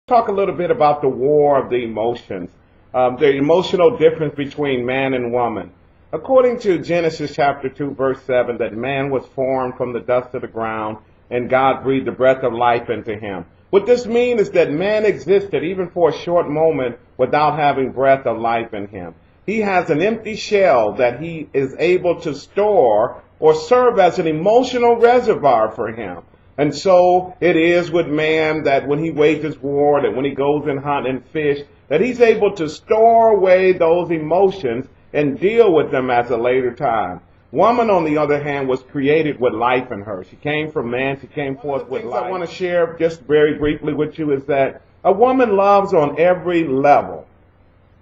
Talk a little bit about the war of the emotions, the emotional difference between man and woman. According to Genesis chapter 2, verse 7, that man was formed from the dust of the ground and God breathed the breath of life into him. What this means is that man existed even for a short moment without having breath of life in him. He has an empty shell that he is able to store or serve as an emotional reservoir for him. And so it is with man that when he wages war, that when he goes and hunt and fish, that he's able to store away those emotions and deal with them at a later time. Woman, on the other hand, was created with life in her. She came from man. She came forth with life. I want to share just very briefly with you is that a woman loves on every level.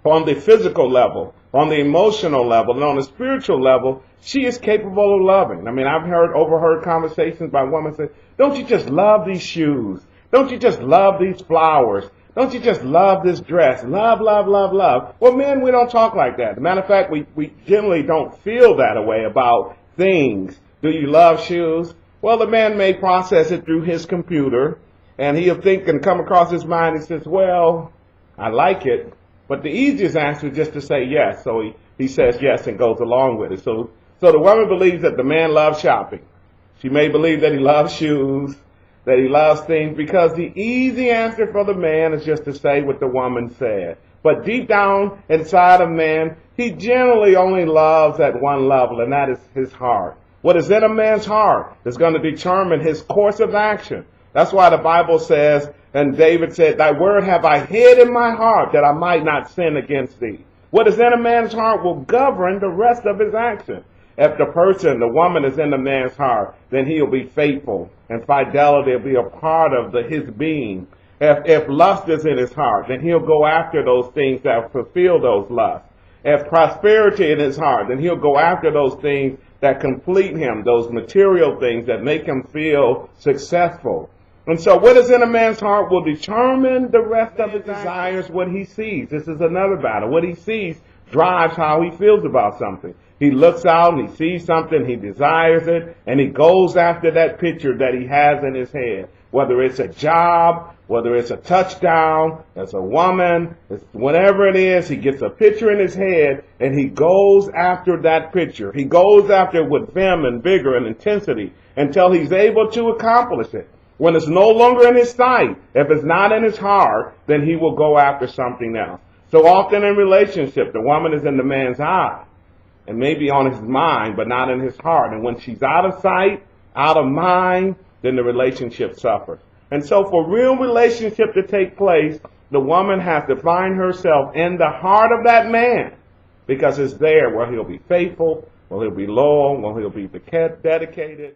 On the physical level, on the emotional level, and on the spiritual level, she is capable of loving. I mean, I've overheard conversations by women say, don't you just love these shoes? Don't you just love these flowers? Don't you just love this dress? Love, love, love, love. Well, men, we don't talk like that. As a matter of fact, we generally don't feel that way about things. Do you love shoes? Well, the man may process it through his computer, and he'll think and come across his mind and says, well, I like it. But the easiest answer is just to say yes. So he says yes and goes along with it. So the woman believes that the man loves shopping. She may believe that he loves shoes, that he loves things, because the easy answer for the man is just to say what the woman said. But deep down inside of man, he generally only loves at one level, and that is his heart. What is in a man's heart is going to determine his course of action. That's why the Bible says, and David said, thy word have I hid in my heart that I might not sin against thee. What is in a man's heart will govern the rest of his action. If the woman is in the man's heart, then he'll be faithful, and fidelity will be a part of his being. If lust is in his heart, then he'll go after those things that fulfill those lusts. If prosperity in his heart, then he'll go after those things that complete him, those material things that make him feel successful. And so what is in a man's heart will determine the rest of his desires, what he sees. This is another battle. What he sees drives how he feels about something. He looks out and he sees something, he desires it, and he goes after that picture that he has in his head. Whether it's a job, whether it's a touchdown, it's a woman, it's whatever it is, he gets a picture in his head and he goes after that picture. He goes after it with vim and vigor and intensity until he's able to accomplish it. When it's no longer in his sight, if it's not in his heart, then he will go after something else. So often in relationship, the woman is in the man's eye and maybe on his mind, but not in his heart. And when she's out of sight, out of mind, then the relationship suffers. And so for real relationship to take place, the woman has to find herself in the heart of that man, because it's there where he'll be faithful, where he'll be loyal, where he'll be dedicated.